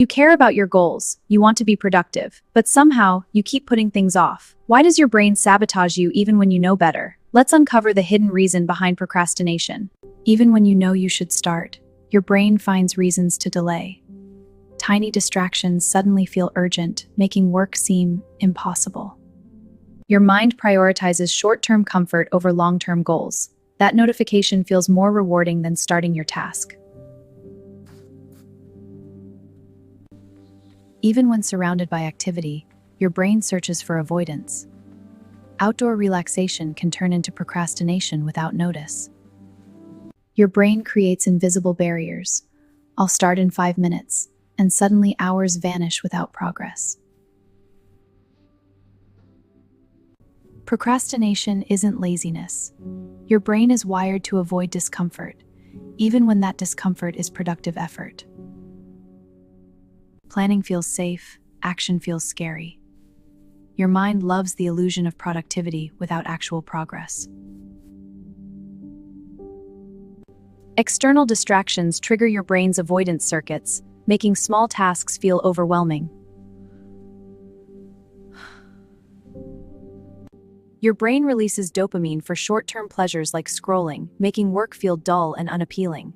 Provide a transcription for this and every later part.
You care about your goals, you want to be productive, but somehow, you keep putting things off. Why does your brain sabotage you even when you know better? Let's uncover the hidden reason behind procrastination. Even when you know you should start, your brain finds reasons to delay. Tiny distractions suddenly feel urgent, making work seem impossible. Your mind prioritizes short-term comfort over long-term goals. That notification feels more rewarding than starting your task. Even when surrounded by activity, your brain searches for avoidance. Outdoor relaxation can turn into procrastination without notice. Your brain creates invisible barriers. I'll start in 5 minutes, and suddenly hours vanish without progress. Procrastination isn't laziness. Your brain is wired to avoid discomfort, even when that discomfort is productive effort. Planning feels safe, action feels scary. Your mind loves the illusion of productivity without actual progress. External distractions trigger your brain's avoidance circuits, making small tasks feel overwhelming. Your brain releases dopamine for short-term pleasures like scrolling, making work feel dull and unappealing.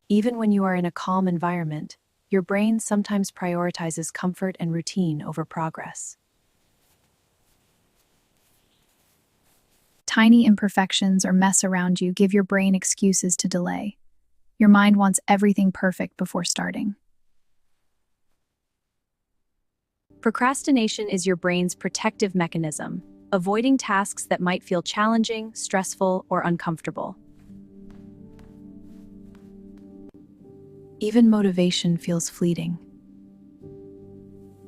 Even when you are in a calm environment, your brain sometimes prioritizes comfort and routine over progress. Tiny imperfections or mess around you give your brain excuses to delay. Your mind wants everything perfect before starting. Procrastination is your brain's protective mechanism, avoiding tasks that might feel challenging, stressful, or uncomfortable. Even motivation feels fleeting.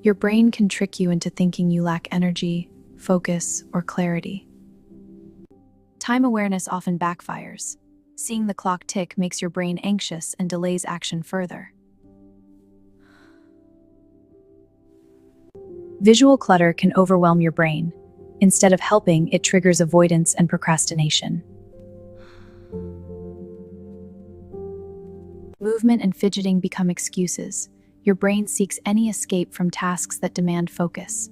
Your brain can trick you into thinking you lack energy, focus, or clarity. Time awareness often backfires. Seeing the clock tick makes your brain anxious and delays action further. Visual clutter can overwhelm your brain. Instead of helping, it triggers avoidance and procrastination. Movement and fidgeting become excuses. Your brain seeks any escape from tasks that demand focus.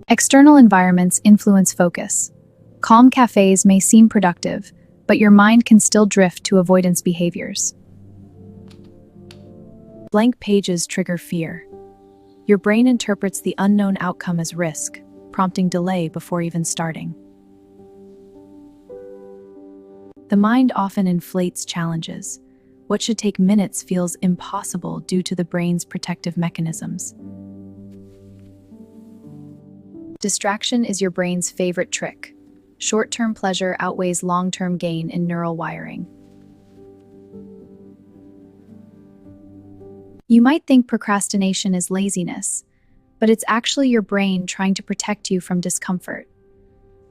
External environments influence focus. Calm cafes may seem productive, but your mind can still drift to avoidance behaviors. Blank pages trigger fear. Your brain interprets the unknown outcome as risk, prompting delay before even starting. The mind often inflates challenges. What should take minutes feels impossible due to the brain's protective mechanisms. Distraction is your brain's favorite trick. Short-term pleasure outweighs long-term gain in neural wiring. You might think procrastination is laziness, but it's actually your brain trying to protect you from discomfort.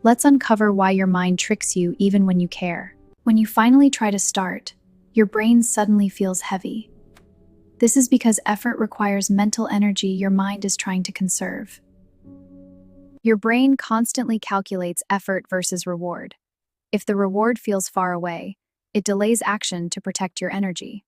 Let's uncover why your mind tricks you even when you care. When you finally try to start, your brain suddenly feels heavy. This is because effort requires mental energy your mind is trying to conserve. Your brain constantly calculates effort versus reward. If the reward feels far away, it delays action to protect your energy.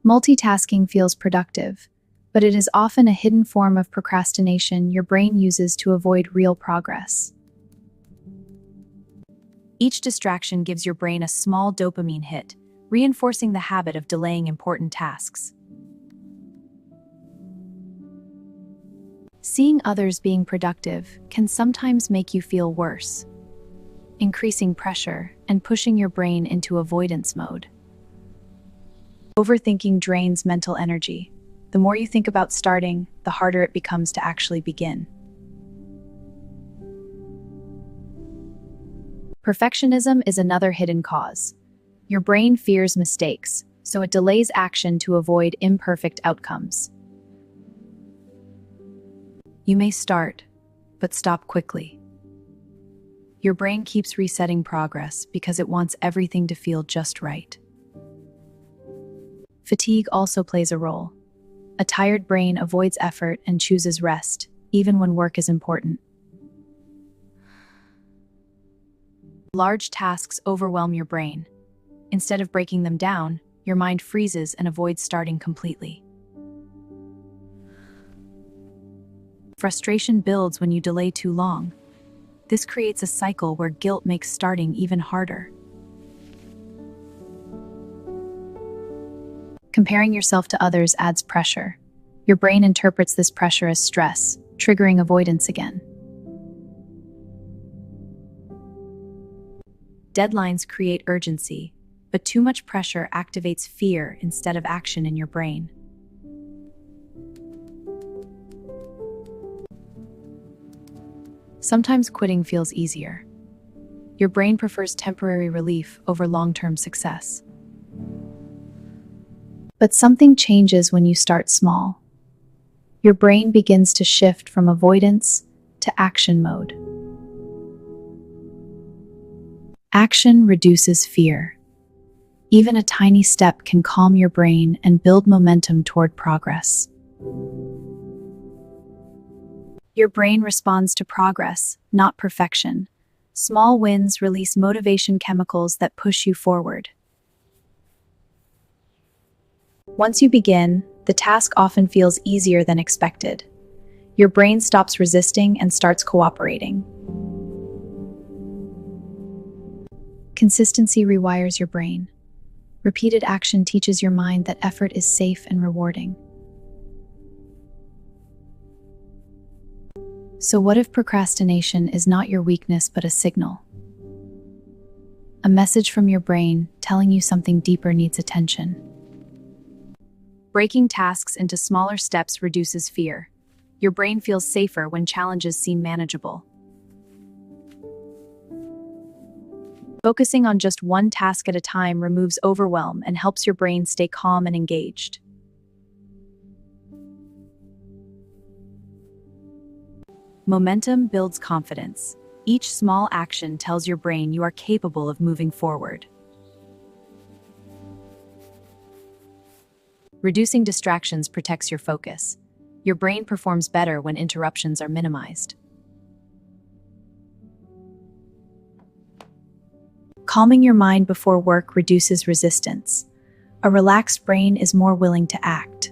Multitasking feels productive, but it is often a hidden form of procrastination your brain uses to avoid real progress. Each distraction gives your brain a small dopamine hit, reinforcing the habit of delaying important tasks. Seeing others being productive can sometimes make you feel worse, increasing pressure and pushing your brain into avoidance mode. Overthinking drains mental energy. The more you think about starting, the harder it becomes to actually begin. Perfectionism is another hidden cause. Your brain fears mistakes, so it delays action to avoid imperfect outcomes. You may start, but stop quickly. Your brain keeps resetting progress because it wants everything to feel just right. Fatigue also plays a role. A tired brain avoids effort and chooses rest, even when work is important. Large tasks overwhelm your brain. Instead of breaking them down, your mind freezes and avoids starting completely. Frustration builds when you delay too long. This creates a cycle where guilt makes starting even harder. Comparing yourself to others adds pressure. Your brain interprets this pressure as stress, triggering avoidance again. Deadlines create urgency, but too much pressure activates fear instead of action in your brain. Sometimes quitting feels easier. Your brain prefers temporary relief over long-term success. But something changes when you start small. Your brain begins to shift from avoidance to action mode. Action reduces fear. Even a tiny step can calm your brain and build momentum toward progress. Your brain responds to progress, not perfection. Small wins release motivation chemicals that push you forward. Once you begin, the task often feels easier than expected. Your brain stops resisting and starts cooperating. Consistency rewires your brain. Repeated action teaches your mind that effort is safe and rewarding. So what if procrastination is not your weakness but a signal? A message from your brain telling you something deeper needs attention. Breaking tasks into smaller steps reduces fear. Your brain feels safer when challenges seem manageable. Focusing on just one task at a time removes overwhelm and helps your brain stay calm and engaged. Momentum builds confidence. Each small action tells your brain you are capable of moving forward. Reducing distractions protects your focus. Your brain performs better when interruptions are minimized. Calming your mind before work reduces resistance. A relaxed brain is more willing to act.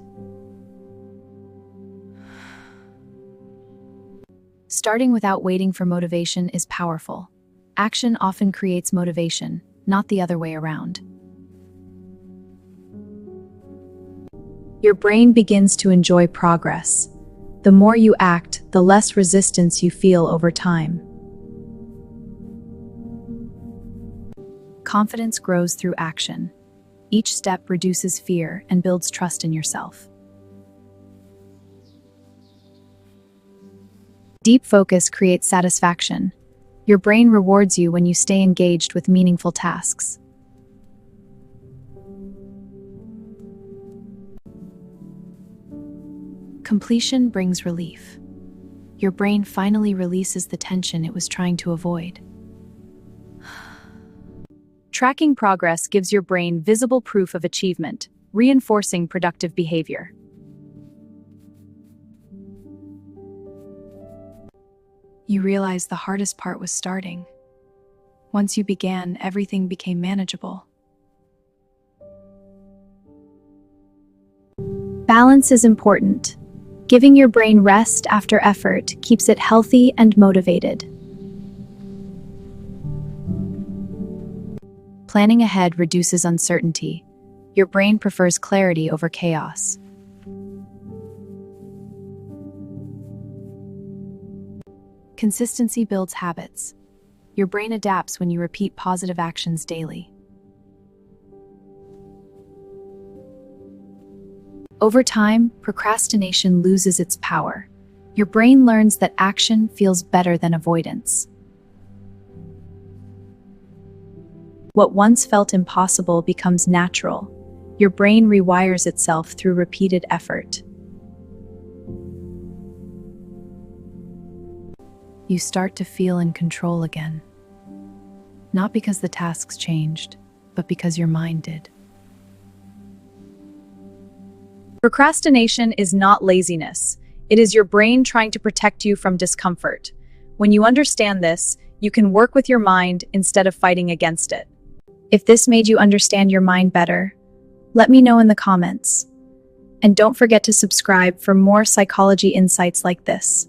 Starting without waiting for motivation is powerful. Action often creates motivation, not the other way around. Your brain begins to enjoy progress. The more you act, the less resistance you feel over time. Confidence grows through action. Each step reduces fear and builds trust in yourself. Deep focus creates satisfaction. Your brain rewards you when you stay engaged with meaningful tasks. Completion brings relief. Your brain finally releases the tension it was trying to avoid. Tracking progress gives your brain visible proof of achievement, reinforcing productive behavior. You realize the hardest part was starting. Once you began, everything became manageable. Balance is important. Giving your brain rest after effort keeps it healthy and motivated. Planning ahead reduces uncertainty. Your brain prefers clarity over chaos. Consistency builds habits. Your brain adapts when you repeat positive actions daily. Over time, procrastination loses its power. Your brain learns that action feels better than avoidance. What once felt impossible becomes natural. Your brain rewires itself through repeated effort. You start to feel in control again. Not because the tasks changed, but because your mind did. Procrastination is not laziness. It is your brain trying to protect you from discomfort. When you understand this, You can work with your mind instead of fighting against it. If this made you understand your mind better, let me know in the comments. And don't forget to subscribe for more psychology insights like this.